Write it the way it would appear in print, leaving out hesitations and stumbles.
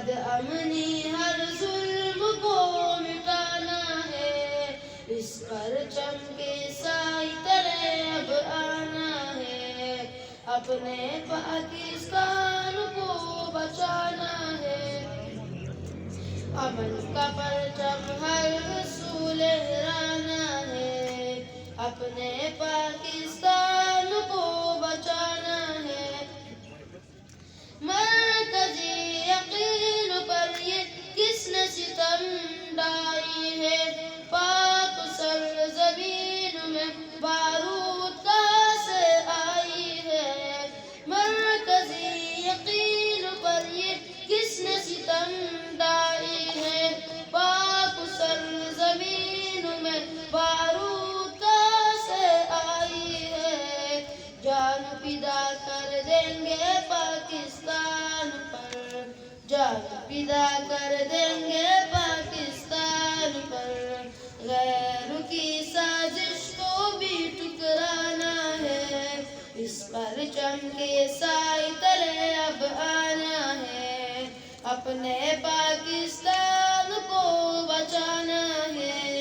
بد امنی ہر ظلم کو مٹانا ہے، اس پرچم کے سائے تلے اب آنا ہے، اپنے پاکستان کو بچانا ہے۔ امن کا پرچم ہر سو لہرانا ہے، اپنے پاکستان کو بچانا ہے۔ مرکزی یقین پر یہ کس نے ستم ڈائی ہے، پاک سرزمین میں بارود کہاں سے آئی ہے۔ مرکزی یقین پر یہ کس نے ستم ڈائی ہے، پاک سرزمین میں بارود کہاں سے آئی ہے۔ جان فدا کر دیں گے پاکستان پر، جان فدا کر دیں گے پاکستان پر، غیر کی سازش کو بھی ٹکرانا ہے، اس پرچم کے سائے تلے اب آنا ہے، اپنے پاکستان